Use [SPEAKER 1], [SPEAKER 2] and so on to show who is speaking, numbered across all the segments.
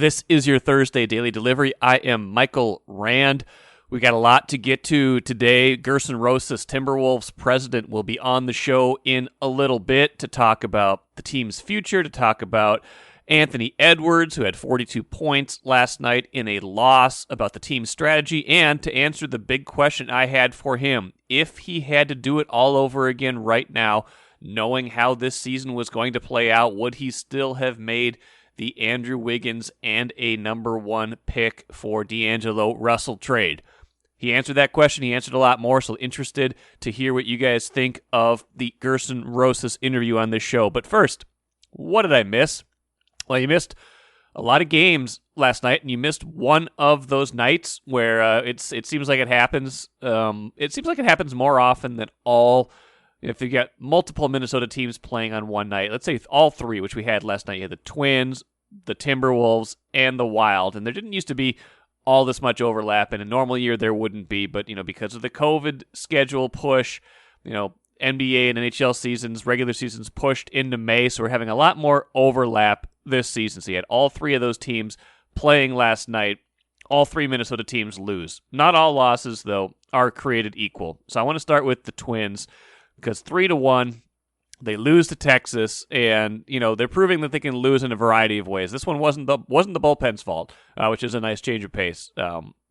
[SPEAKER 1] This is your Thursday Daily Delivery. I am Michael Rand. We got a lot to get to today. Gersson Rosas, Timberwolves President, will be on the show in a little bit to talk about the team's future, to talk about Anthony Edwards, who had 42 points last night in a loss, about the team's strategy, and to answer the big question I had for him. If he had to do it all over again right now, knowing how this season was going to play out, would he still have made the Andrew Wiggins and a number one pick for D'Angelo Russell trade? He answered that question. He answered a lot more, so interested to hear what you guys think of the Gersson Rosas interview on this show. But first, what did I miss? Well, you missed a lot of games last night, and you missed one of those nights where it seems like it happens. It seems like it happens more often than all. If you got multiple Minnesota teams playing on one night, let's say all three, which we had last night, you had the Twins, the Timberwolves, and the Wild, and there didn't used to be all this much overlap. In a normal year, there wouldn't be, but because of the COVID schedule push, NBA and NHL seasons, regular seasons pushed into May, so we're having a lot more overlap this season. So you had all three of those teams playing last night. All three Minnesota teams lose. Not all losses, though, are created equal. So I want to start with the Twins, because 3-1, they lose to Texas, and they're proving that they can lose in a variety of ways. This one wasn't the bullpen's fault, which is a nice change of pace.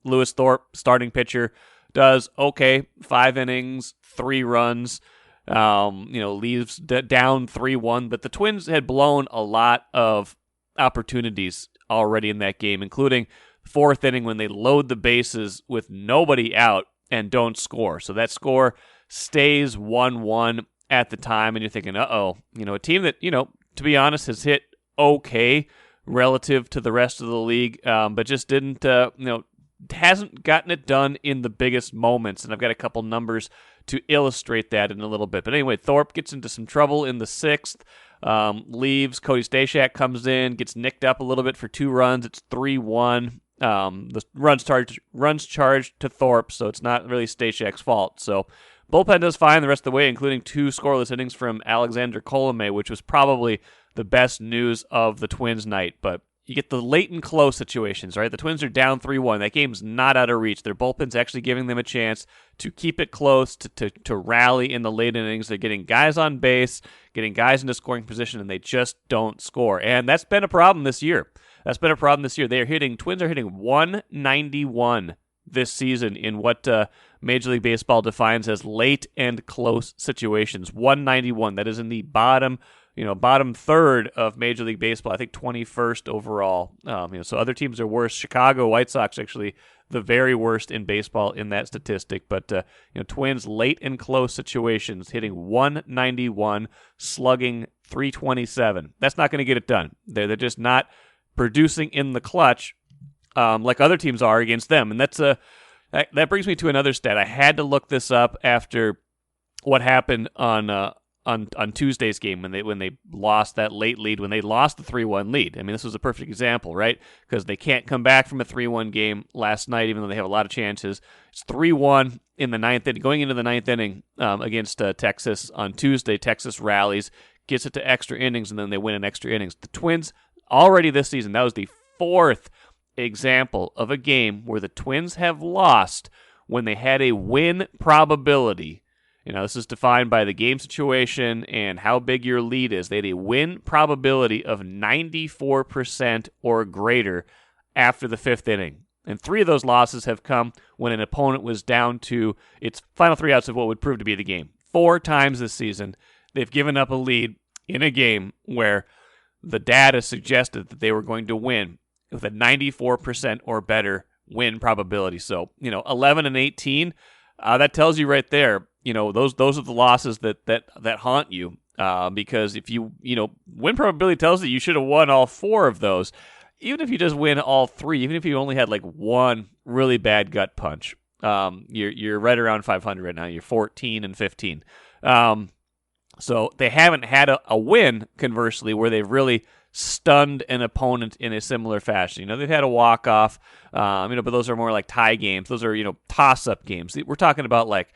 [SPEAKER 1] Lewis Thorpe, starting pitcher, does okay, 5 innings, 3 runs, leaves down 3-1. But the Twins had blown a lot of opportunities already in that game, including fourth inning when they load the bases with nobody out and don't score. So that score stays 1-1 at the time, and you're thinking, a team that, to be honest, has hit okay relative to the rest of the league, but just didn't, hasn't gotten it done in the biggest moments. And I've got a couple numbers to illustrate that in a little bit. But anyway, Thorpe gets into some trouble in the 6th, leaves. Cody Stashak comes in, gets nicked up a little bit for 2 runs. It's 3-1. The runs charged to Thorpe, so it's not really Stashak's fault. So bullpen does fine the rest of the way, including 2 scoreless innings from Alexander Colome, which was probably the best news of the Twins' night. But you get the late and close situations, right? The Twins are down 3-1. That game's not out of reach. Their bullpen's actually giving them a chance to keep it close, to rally in the late innings. They're getting guys on base, getting guys into scoring position, and they just don't score. And that's been a problem this year. Twins are hitting 191 this season in what Major League Baseball defines as late and close situations. 191. That is in the bottom third of Major League Baseball. I think 21st overall. So other teams are worse. Chicago White Sox actually the very worst in baseball in that statistic. But Twins late and close situations hitting 191, slugging 327. That's not going to get it done. They're just not producing in the clutch like other teams are against them. And that brings me to another stat. I had to look this up after what happened on Tuesday's game when they lost that late lead, when they lost the 3-1 lead. I mean, this was a perfect example, right? Because they can't come back from a 3-1 game last night, even though they have a lot of chances. It's 3-1 in the 9th inning. Going into the 9th inning against Texas on Tuesday, Texas rallies, gets it to extra innings, and then they win in extra innings. The Twins, already this season, that was the 4th example of a game where the Twins have lost when they had a win probability. This is defined by the game situation and how big your lead is. They had a win probability of 94% or greater after the 5th inning. And 3 of those losses have come when an opponent was down to its final 3 outs of what would prove to be the game. 4 times this season, they've given up a lead in a game where the data suggested that they were going to win with a 94% or better win probability. So, 11 and 18, that tells you right there, those are the losses that haunt you. Because if win probability tells you you should have won all 4 of those. Even if you just win all 3, even if you only had like one really bad gut punch, you're right around 500 right now. You're 14 and 15. So they haven't had a win, conversely, where they've really stunned an opponent in a similar fashion. They've had a walk-off, but those are more like tie games. Those are, toss-up games. We're talking about like,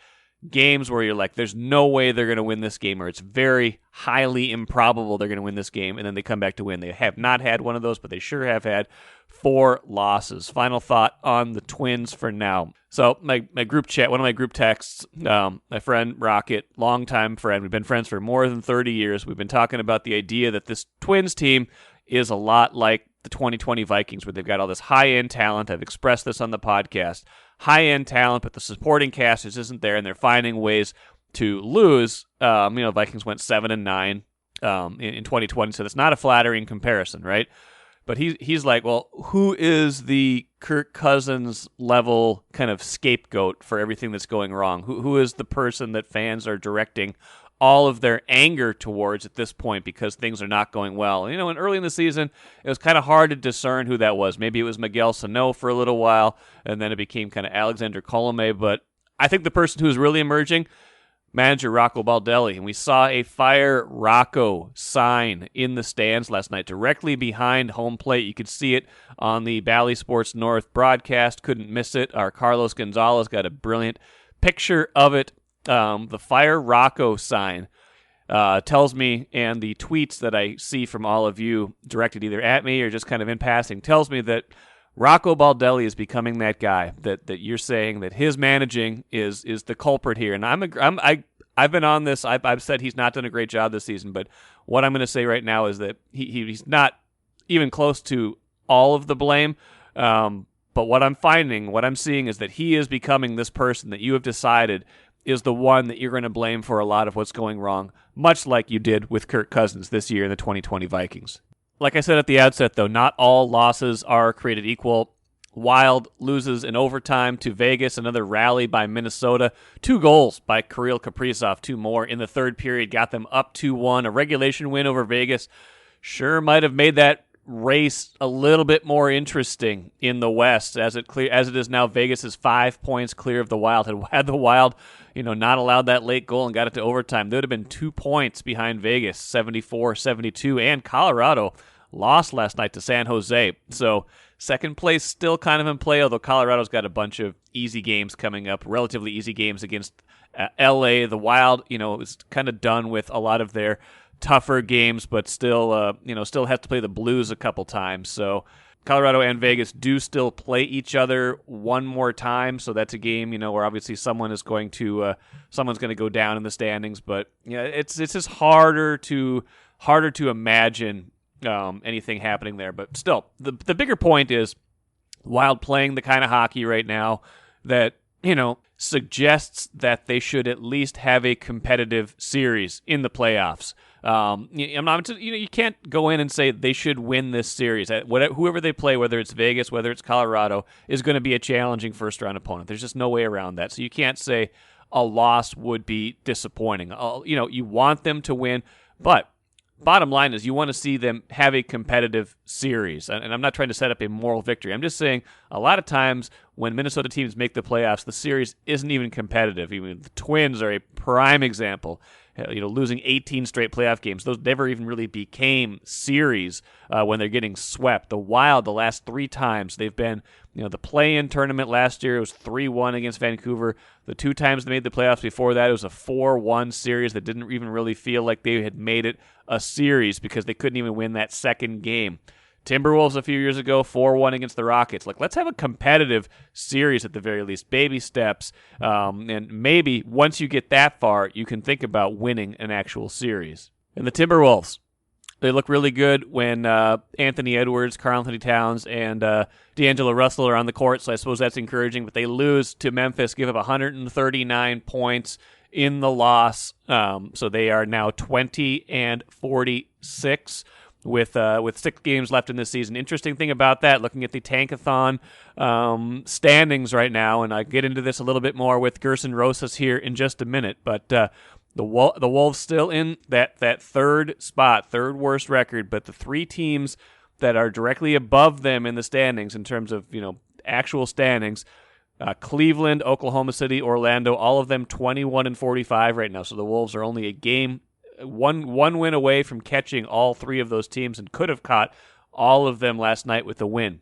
[SPEAKER 1] games where you're like, there's no way they're going to win this game, or it's very highly improbable they're going to win this game, and then they come back to win. They have not had one of those, but they sure have had 4 losses. Final thought on the Twins for now. So my group chat, one of my group texts, my friend Rocket, longtime friend, we've been friends for more than 30 years. We've been talking about the idea that this Twins team is a lot like the 2020 Vikings, where they've got all this high-end talent. I've expressed this on the podcast. High-end talent, but the supporting cast just isn't there, and they're finding ways to lose. Vikings went 7-9 in 2020, so that's not a flattering comparison, right? But he's like, well, who is the Kirk Cousins level kind of scapegoat for everything that's going wrong? Who is the person that fans are directing all of their anger towards at this point because things are not going well? And early in the season, it was kind of hard to discern who that was. Maybe it was Miguel Sano for a little while, and then it became kind of Alexander Colomé. But I think the person who's really emerging, manager Rocco Baldelli. And we saw a Fire Rocco sign in the stands last night, directly behind home plate. You could see it on the Bally Sports North broadcast. Couldn't miss it. Our Carlos Gonzalez got a brilliant picture of it. The Fire Rocco sign tells me, and the tweets that I see from all of you directed either at me or just kind of in passing, tells me that Rocco Baldelli is becoming that guy that you're saying that his managing is the culprit here. And I've been on this. I've said he's not done a great job this season, but what I'm going to say right now is that he's not even close to all of the blame. But what I'm seeing is that he is becoming this person that you have decided is the one that you're going to blame for a lot of what's going wrong, much like you did with Kirk Cousins this year in the 2020 Vikings. Like I said at the outset, though, not all losses are created equal. Wild loses in overtime to Vegas, another rally by Minnesota. 2 goals by Kirill Kaprizov, 2 more in the third period, got them up 2-1. A regulation win over Vegas sure might have made that race a little bit more interesting in the West, as it is now. Vegas is 5 points clear of the Wild. Had the Wild, not allowed that late goal and got it to overtime, they would have been 2 points behind Vegas, 74-72, and Colorado lost last night to San Jose. So second place still kind of in play, although Colorado's got a bunch of easy games coming up, relatively easy games against LA. The Wild, is kind of done with a lot of their tougher games, but still have to play the Blues a couple times. So Colorado and Vegas do still play each other one more time. So that's a game, where obviously someone's going to go down in the standings. But it's just harder to imagine anything happening there. But still, the bigger point is Wild playing the kind of hockey right now that suggests that they should at least have a competitive series in the playoffs. You can't go in and say they should win this series. Whoever they play, whether it's Vegas, whether it's Colorado, is going to be a challenging first-round opponent. There's just no way around that. So you can't say a loss would be disappointing. You want them to win, but bottom line is you want to see them have a competitive series. And I'm not trying to set up a moral victory. I'm just saying a lot of times when Minnesota teams make the playoffs, the series isn't even competitive. Even the Twins are a prime example. Losing 18 straight playoff games, those never even really became series when they're getting swept. The Wild, the last 3 times they've been, the play-in tournament last year, it was 3-1 against Vancouver. The 2 times they made the playoffs before that, it was a 4-1 series that didn't even really feel like they had made it a series because they couldn't even win that second game. Timberwolves a few years ago, 4-1 against the Rockets. Let's have a competitive series at the very least, baby steps, and maybe once you get that far, you can think about winning an actual series. And the Timberwolves, they look really good when Anthony Edwards, Karl-Anthony Towns, and D'Angelo Russell are on the court, so I suppose that's encouraging, but they lose to Memphis, give up 139 points in the loss, so they are now 20-46. With 6 games left in this season. Interesting thing about that, looking at the Tankathon standings right now, and I get into this a little bit more with Gersson Rosas here in just a minute, but the Wolves still in that third spot, third worst record, but the 3 teams that are directly above them in the standings in terms of actual standings, Cleveland, Oklahoma City, Orlando, all of them 21-45 right now. So the Wolves are only a game. One win away from catching all 3 of those teams and could have caught all of them last night with a win.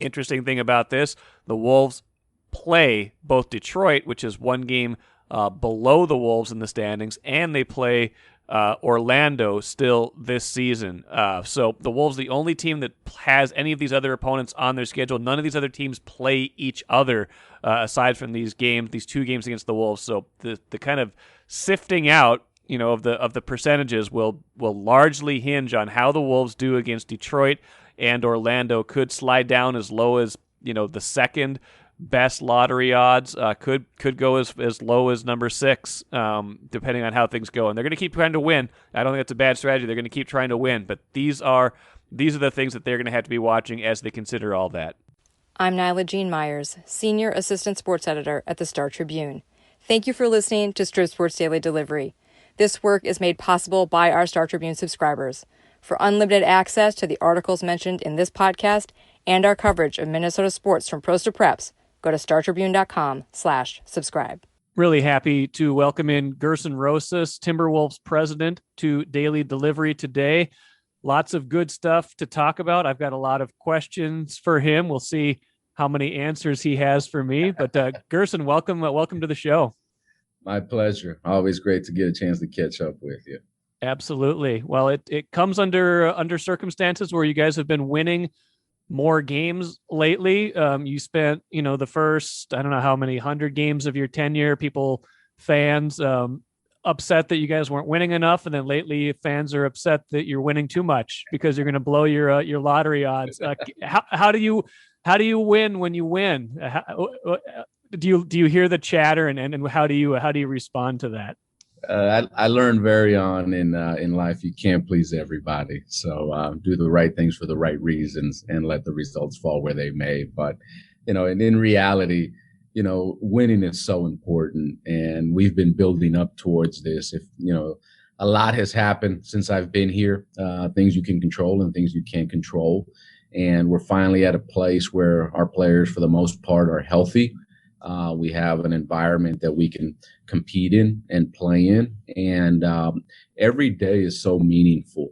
[SPEAKER 1] Interesting thing about this, the Wolves play both Detroit, which is 1 game below the Wolves in the standings, and they play Orlando still this season. So the Wolves, the only team that has any of these other opponents on their schedule. None of these other teams play each other aside from these games, these 2 games against the Wolves. So the kind of sifting out, of the percentages will largely hinge on how the Wolves do against Detroit, and Orlando could slide down as low as the second best lottery odds, could go as low as number 6, depending on how things go. And they're going to keep trying to win. I don't think it's a bad strategy. They're going to keep trying to win, but these are the things that they're going to have to be watching as they consider all that.
[SPEAKER 2] I'm Nyla Jean Myers, Senior Assistant Sports Editor at the Star Tribune. Thank you for listening to Strip Sports Daily Delivery. This work is made possible by our Star Tribune subscribers. For unlimited access to the articles mentioned in this podcast and our coverage of Minnesota sports from pros to preps, go to startribune.com/subscribe.
[SPEAKER 1] Really happy to welcome in Gersson Rosas, Timberwolves President, to Daily Delivery today. Lots of good stuff to talk about. I've got a lot of questions for him. We'll see how many answers he has for me. But Gersson, welcome to the show.
[SPEAKER 3] My pleasure. Always great to get a chance to catch up with you.
[SPEAKER 1] Absolutely. Well, it comes under circumstances where you guys have been winning more games lately. You spent, the first, I don't know how many 100 games of your tenure, fans upset that you guys weren't winning enough. And then lately fans are upset that you're winning too much because you're going to blow your lottery odds. How do you win when you win? Do you hear the chatter and how do you respond to that?
[SPEAKER 3] I learned very on in life, you can't please everybody. So do the right things for the right reasons and let the results fall where they may. But, and in reality, winning is so important. And we've been building up towards this. If, a lot has happened since I've been here, things you can control and things you can't control. And we're finally at a place where our players, for the most part, are healthy. We have an environment that we can compete in and play in. And every day is so meaningful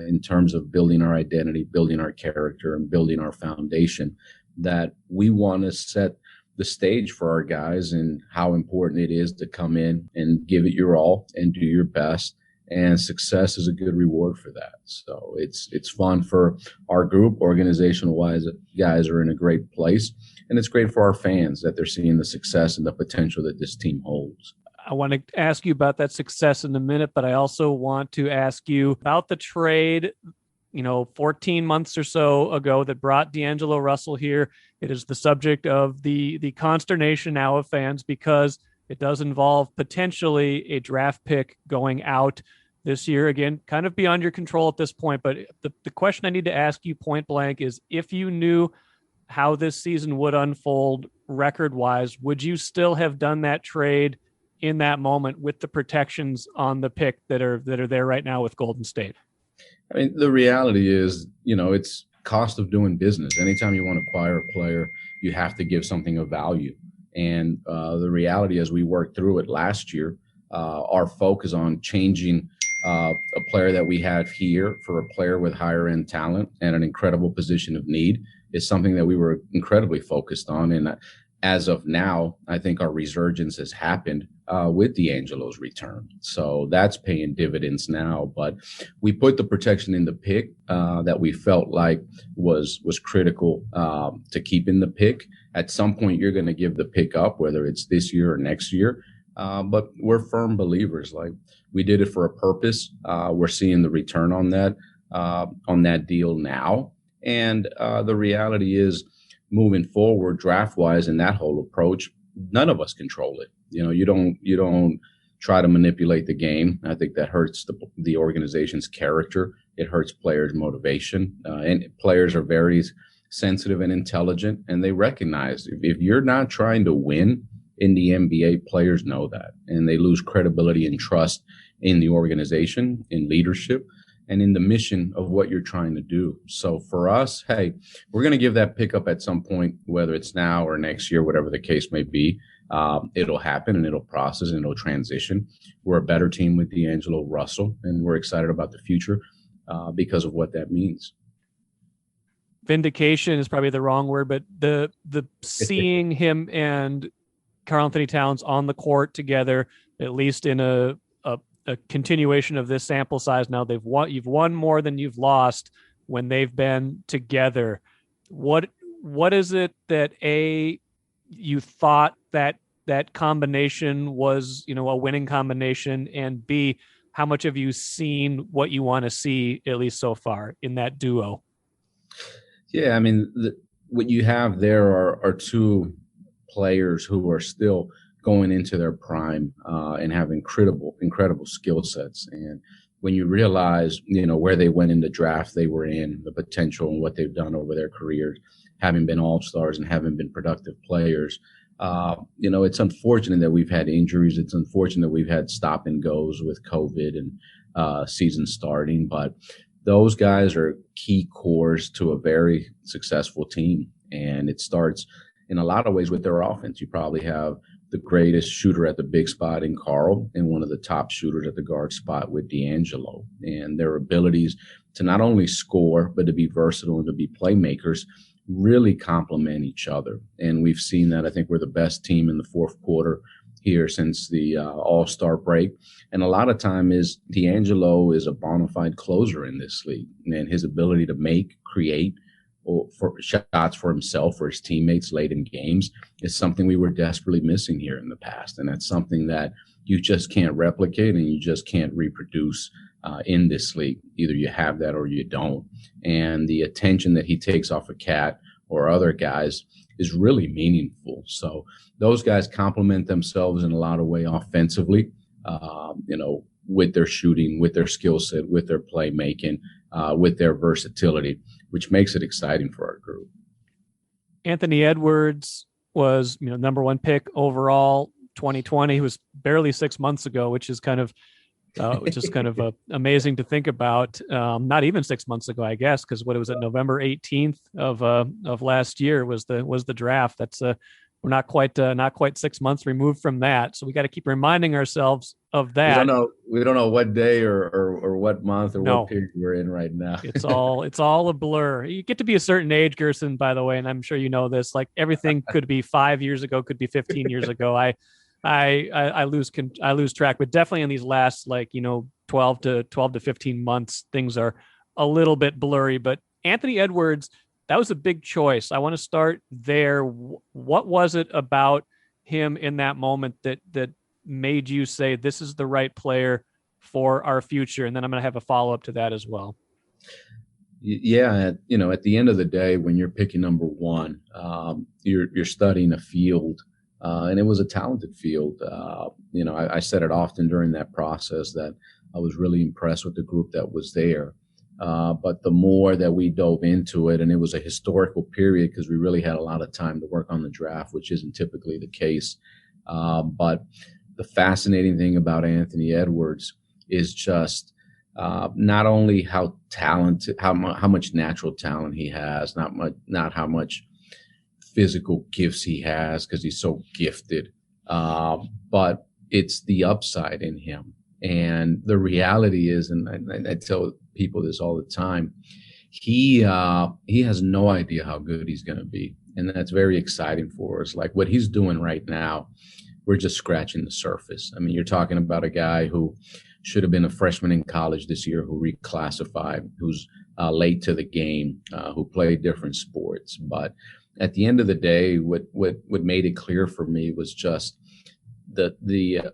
[SPEAKER 3] in terms of building our identity, building our character, and building our foundation, that we want to set the stage for our guys and how important it is to come in and give it your all and do your best. And success is a good reward for that. So it's fun for our group. Organizational wise, guys are in a great place. And it's great for our fans that they're seeing the success and the potential that this team holds.
[SPEAKER 1] I want to ask you about that success in a minute, but I also want to ask you about the trade, 14 months or so ago that brought D'Angelo Russell here. It is the subject of the consternation now of fans because it does involve potentially a draft pick going out this year. Again, kind of beyond your control at this point, but the question I need to ask you point blank is, if you knew how this season would unfold record-wise, would you still have done that trade in that moment with the protections on the pick that are there right now with Golden State?
[SPEAKER 3] I mean, the reality is, it's cost of doing business. Anytime you want to acquire a player, you have to give something of value. And the reality, as we worked through it last year, our focus on changing a player that we have here for a player with higher end talent and an incredible position of need is something that we were incredibly focused on. And as of now, I think our resurgence has happened with D'Angelo's return. So that's paying dividends now. But we put the protection in the pick that we felt like was critical to keeping the pick. At some point, you're going to give the pick up, whether it's this year or next year. But we're firm believers. Like, we did it for a purpose. We're seeing the return on that deal now. And the reality is, moving forward, draft-wise, and that whole approach, none of us control it. You don't try to manipulate the game. I think that hurts the organization's character. It hurts players' motivation. And players are very sensitive and intelligent, and they recognize if you're not trying to win in the NBA, players know that, and they lose credibility and trust in the organization, in leadership, and in the mission of what you're trying to do. So for us, hey, we're going to give that pickup at some point, whether it's now or next year, whatever the case may be. It'll happen and it'll process and it'll transition. We're a better team with D'Angelo Russell, and we're excited about the future because of what that means.
[SPEAKER 1] Vindication is probably the wrong word, but the seeing him and Karl-Anthony Towns on the court together, at least in a continuation of this sample size. Now you've won more than you've lost when they've been together. What is it that you thought that combination was, a winning combination, and B, how much have you seen what you want to see, at least so far, in that duo?
[SPEAKER 3] Yeah, I mean, what you have there are two players who are still going into their prime and have incredible skill sets. And when you realize, where they went in the draft they were in, the potential and what they've done over their careers, having been all-stars and having been productive players, it's unfortunate that we've had injuries. It's unfortunate that we've had stop and goes with COVID and season starting, but those guys are key cores to a very successful team. And it starts in a lot of ways with their offense. You probably have the greatest shooter at the big spot in Karl and one of the top shooters at the guard spot with D'Angelo. And their abilities to not only score, but to be versatile and to be playmakers really complement each other. And we've seen that. I think we're the best team in the fourth quarter here since the All-Star break. And a lot of time is D'Angelo is a bona fide closer in this league. And his ability to create for shots for himself, for his teammates late in games is something we were desperately missing here in the past. And that's something that you just can't replicate and you just can't reproduce in this league. Either you have that or you don't. And the attention that he takes off of Cat or other guys is really meaningful. So those guys complement themselves in a lot of ways offensively, with their shooting, with their skill set, with their playmaking, with their versatility, which makes it exciting for our group.
[SPEAKER 1] Anthony Edwards was, number one pick overall 2020. He was barely 6 months ago, which is kind of amazing to think about. Not even 6 months ago, I guess, because what it was at November 18th of last year was the draft. That's we're not quite 6 months removed from that, so we got to keep reminding ourselves of that.
[SPEAKER 3] We don't know what day or what month or what period we're in right now.
[SPEAKER 1] It's all a blur. You get to be a certain age, Gersson, by the way, and I'm sure you know this. Like, everything could be 5 years ago, could be 15 years ago. I lose track, but definitely in these last 12 to 15 months, things are a little bit blurry. But Anthony Edwards, that was a big choice. I want to start there. What was it about him in that moment that made you say this is the right player for our future? And then I'm going to have a follow-up to that as well.
[SPEAKER 3] Yeah, at the end of the day, when you're picking number one, you're studying a field, and it was a talented field. I said it often during that process that I was really impressed with the group that was there. But the more that we dove into it, and it was a historical period because we really had a lot of time to work on the draft, which isn't typically the case. But the fascinating thing about Anthony Edwards is just not only how talented, how much natural talent he has, not how much physical gifts he has because he's so gifted, but it's the upside in him. And the reality is, and I tell people this all the time, he has no idea how good he's going to be. And that's very exciting for us. Like what he's doing right now, we're just scratching the surface. I mean, you're talking about a guy who should have been a freshman in college this year, who reclassified, who's late to the game, who played different sports. But at the end of the day, what made it clear for me was just the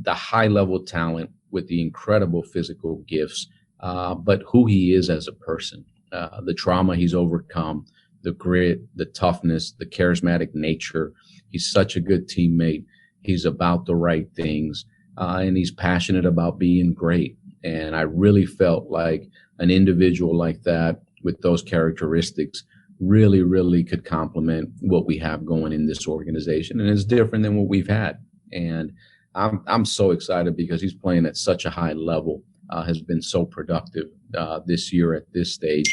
[SPEAKER 3] high level talent with the incredible physical gifts, but who he is as a person, the trauma he's overcome, the grit, the toughness, the charismatic nature. He's such a good teammate. He's about the right things, and he's passionate about being great. And I really felt like an individual like that with those characteristics really, really could complement what we have going in this organization. And it's different than what we've had. And I'm so excited because he's playing at such a high level, has been so productive this year at this stage.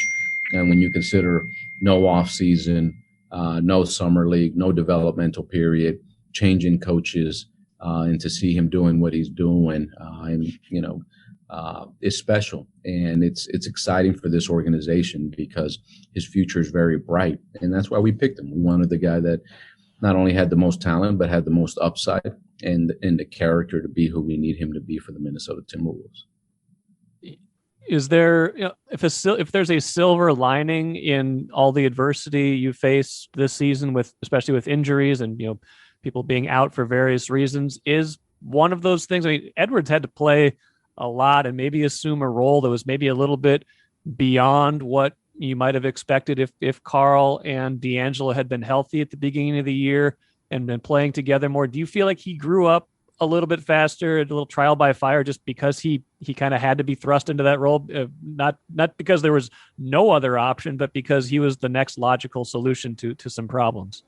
[SPEAKER 3] And when you consider no off season, no summer league, no developmental period, changing coaches, and to see him doing what he's doing, is special. And it's exciting for this organization because his future is very bright. And that's why we picked him. We wanted the guy that not only had the most talent, but had the most upside and the character to be who we need him to be for the Minnesota Timberwolves.
[SPEAKER 1] Is there, if there's a silver lining in all the adversity you face this season, with especially with injuries and people being out for various reasons, is one of those things? I mean, Edwards had to play a lot and maybe assume a role that was maybe a little bit beyond what you might have expected if Karl and D'Angelo had been healthy at the beginning of the year and been playing together more. Do you feel like he grew up a little bit faster, a little trial by fire, just because he kind of had to be thrust into that role, not because there was no other option, but because he was the next logical solution to some problems?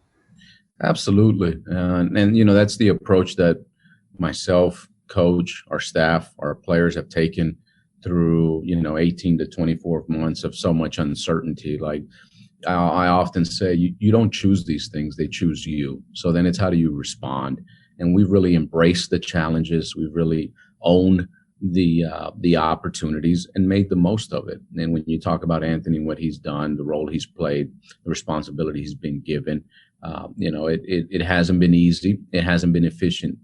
[SPEAKER 3] Absolutely. And that's the approach that myself, coach, our staff, our players have taken through, 18 to 24 months of so much uncertainty. Like I often say, you don't choose these things, they choose you. So then it's how do you respond? And we've really embraced the challenges. We've really owned the opportunities and made the most of it. And when you talk about Anthony and what he's done, the role he's played, the responsibility he's been given, it hasn't been easy. It hasn't been efficient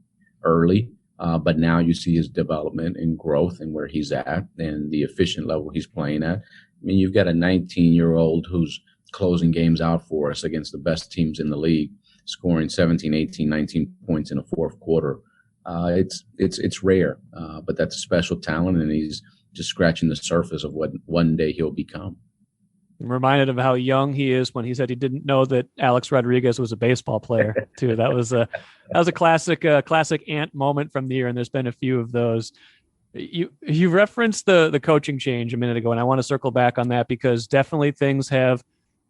[SPEAKER 3] early, but now you see his development and growth and where he's at and the efficient level he's playing at. I mean, you've got a 19-year-old who's closing games out for us against the best teams in the league, scoring 17, 18, 19 points in a fourth quarter. It's rare, but that's a special talent, and he's just scratching the surface of what one day he'll become.
[SPEAKER 1] I'm reminded of how young he is when he said he didn't know that Alex Rodriguez was a baseball player too. That was a classic Ant moment from the year, and there's been a few of those. You referenced the coaching change a minute ago, and I want to circle back on that because definitely things have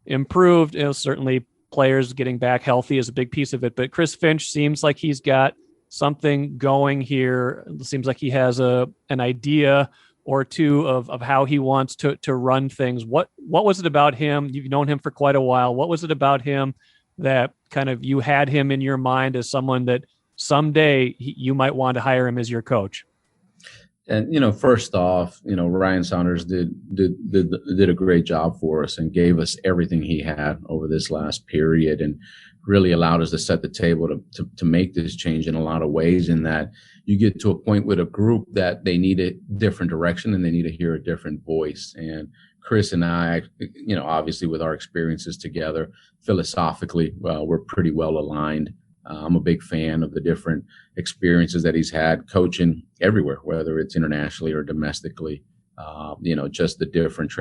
[SPEAKER 1] improved. Certainly players getting back healthy is a big piece of it, but Chris Finch seems like he's got something going here. It seems like he has an idea or two of how he wants to run things. What was it about him? You've known him for quite a while. What was it about him that kind of you had him in your mind as someone that someday you might want to hire him as your coach?
[SPEAKER 3] And first off, Ryan Saunders did a great job for us and gave us everything he had over this last period, and really allowed us to set the table to make this change in a lot of ways. In that you get to a point with a group that they need a different direction and they need to hear a different voice. And Chris and I, obviously with our experiences together, philosophically, we're pretty well aligned. I'm a big fan of the different experiences that he's had coaching everywhere, whether it's internationally or domestically. Just the different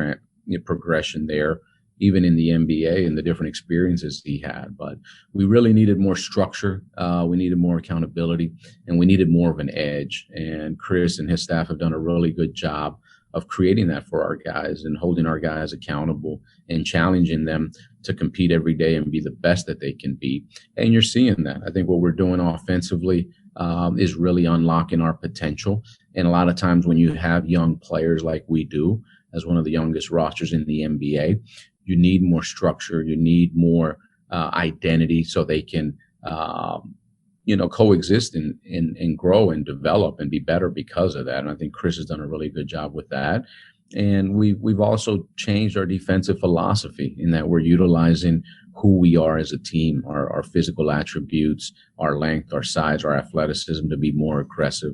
[SPEAKER 3] progression there, even in the NBA and the different experiences he had. But we really needed more structure. We needed more accountability, and we needed more of an edge. And Chris and his staff have done a really good job of creating that for our guys and holding our guys accountable and challenging them to compete every day and be the best that they can be. And you're seeing that. I think what we're doing offensively is really unlocking our potential. And a lot of times when you have young players like we do, as one of the youngest rosters in the NBA, you need more structure. You need more identity so they can coexist and grow and develop and be better because of that. And I think Chris has done a really good job with that. And we've also changed our defensive philosophy in that we're utilizing who we are as a team, our physical attributes, our length, our size, our athleticism to be more aggressive,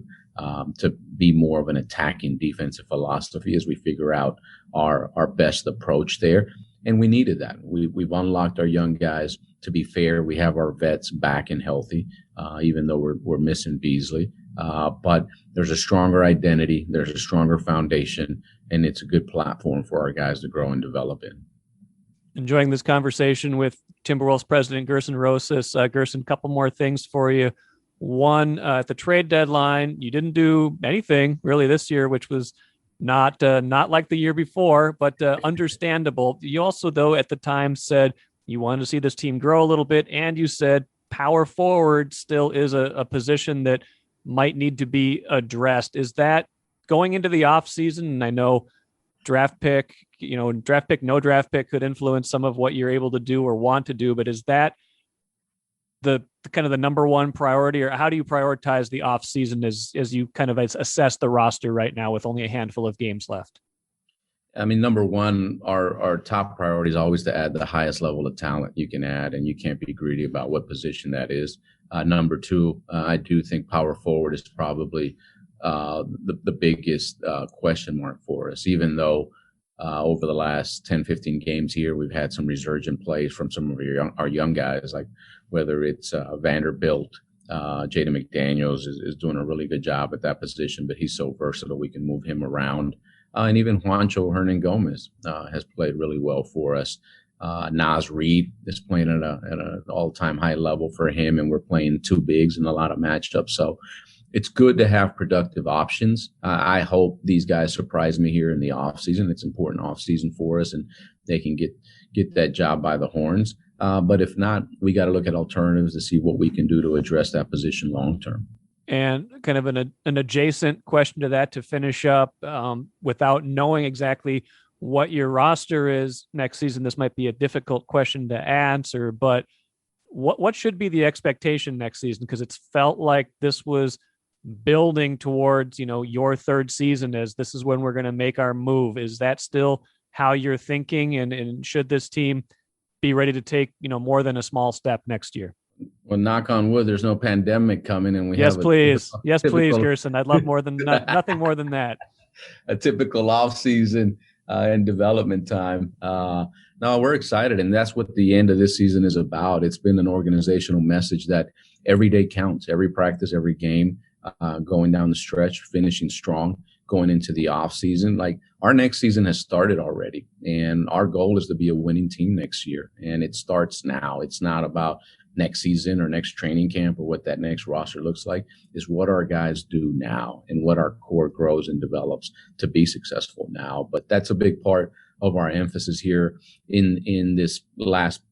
[SPEAKER 3] to be more of an attacking defensive philosophy as we figure out our best approach there. And we needed that. We've unlocked our young guys. To be fair, we have our vets back and healthy, even though we're missing Beasley. But there's a stronger identity, there's a stronger foundation, and it's a good platform for our guys to grow and develop in.
[SPEAKER 1] Enjoying this conversation with Timberwolves President Gersson Rosas. Gersson, a couple more things for you. One, at the trade deadline, you didn't do anything really this year, which was not like the year before, but understandable. You also, though, at the time said you wanted to see this team grow a little bit, and you said power forward still is a position that might need to be addressed. Is that going into the offseason? And I know draft pick, no draft pick could influence some of what you're able to do or want to do, but is that the kind of the number one priority, or how do you prioritize the offseason as you kind of assess the roster right now with only a handful of games left?
[SPEAKER 3] I mean, number one, our top priority is always to add the highest level of talent you can add, and you can't be greedy about what position that is. Number two, I do think power forward is probably the biggest question mark for us, even though over the last 10, 15 games here, we've had some resurgent plays from some of our young guys, like whether it's Vanderbilt. Jaden McDaniels is doing a really good job at that position, but he's so versatile, we can move him around. And even Juancho Hernan-Gomez has played really well for us. Naz Reid is playing at an all-time high level for him, and we're playing two bigs in a lot of matchups. So it's good to have productive options. I hope these guys surprise me here in the offseason. It's important offseason for us, and they can get that job by the horns. But if not, we got to look at alternatives to see what we can do to address that position long term.
[SPEAKER 1] And kind of an adjacent question to that to finish up, without knowing exactly what your roster is next season, this might be a difficult question to answer, but what should be the expectation next season? Because it's felt like this was building towards, your third season as this is when we're going to make our move. Is that still how you're thinking? And should this team be ready to take, more than a small step next year?
[SPEAKER 3] Well, knock on wood, there's no pandemic coming, and
[SPEAKER 1] yes, please, Gersson. I'd love more than nothing more than that.
[SPEAKER 3] A typical off season and development time. No, we're excited, and that's what the end of this season is about. It's been an organizational message that every day counts, every practice, every game, going down the stretch, finishing strong, going into the off season. Like, our next season has started already, and our goal is to be a winning team next year, and it starts now. It's not about next season or next training camp or what that next roster looks like. Is what our guys do now and what our core grows and develops to be successful now. But that's a big part of our emphasis here in this last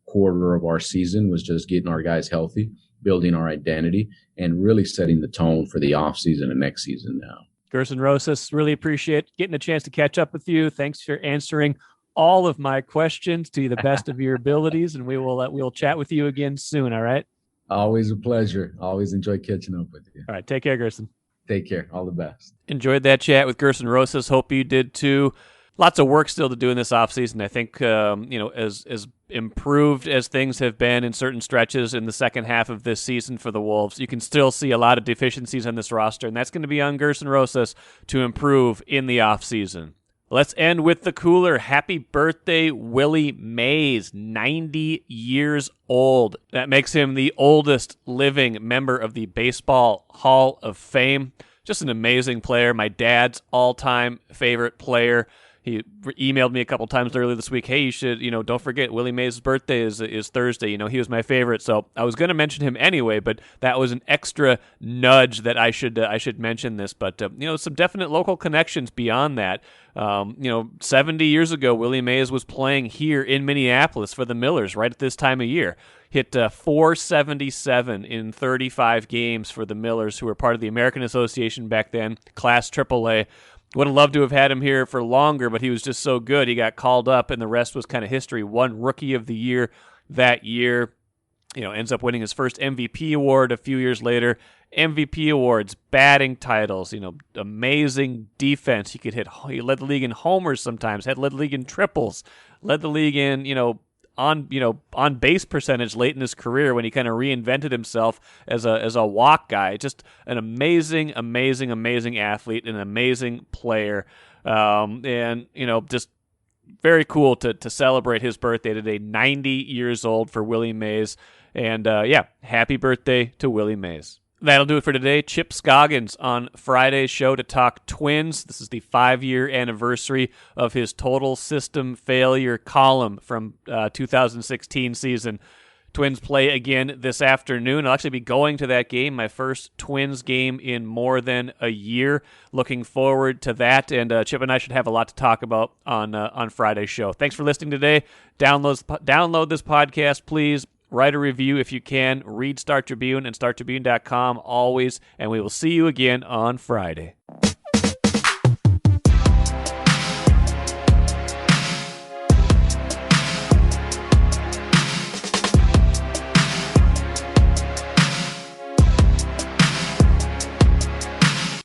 [SPEAKER 3] quarter of our season, was just getting our guys healthy, building our identity, and really setting the tone for the offseason and next season now.
[SPEAKER 1] Gersson Rosas, really appreciate getting a chance to catch up with you. Thanks for answering all of my questions to the best of your abilities, and we'll chat with you again soon. All right.
[SPEAKER 3] Always a pleasure. Always enjoy catching up with you.
[SPEAKER 1] All right. Take care, Gersson.
[SPEAKER 3] Take care. All the best.
[SPEAKER 1] Enjoyed that chat with Gersson Rosas. Hope you did too. Lots of work still to do in this offseason. I think, as improved as things have been in certain stretches in the second half of this season for the Wolves, you can still see a lot of deficiencies on this roster, and that's going to be on Gersson Rosas to improve in the offseason. Let's end with the cooler. Happy birthday, Willie Mays, 90 years old. That makes him the oldest living member of the Baseball Hall of Fame. Just an amazing player. My dad's all-time favorite player. He emailed me a couple times earlier this week, hey, you should, don't forget Willie Mays' birthday is Thursday. He was my favorite. So I was going to mention him anyway, but that was an extra nudge that I should mention this. But, some definite local connections beyond that. 70 years ago, Willie Mays was playing here in Minneapolis for the Millers right at this time of year. Hit 477 in 35 games for the Millers, who were part of the American Association back then, Class AAA. Would have loved to have had him here for longer, but he was just so good. He got called up, and the rest was kind of history. Won Rookie of the Year that year. Ends up winning his first MVP award a few years later. MVP awards, batting titles, amazing defense. He led the league in homers sometimes, led the league in triples, led the league in, on base percentage late in his career when he kind of reinvented himself as a walk guy. Just an amazing athlete, an amazing player. Just very cool to celebrate his birthday today, 90 years old for Willie Mays. And happy birthday to Willie Mays. That'll do it for today. Chip Scoggins on Friday's show to talk Twins. This is the 5-year anniversary of his total system failure column from 2016 season. Twins play again this afternoon. I'll actually be going to that game, my first Twins game in more than a year. Looking forward to that, and Chip and I should have a lot to talk about on Friday's show. Thanks for listening today. Download this podcast, please. Write a review if you can. Read Star Tribune and StarTribune.com always, and we will see you again on Friday.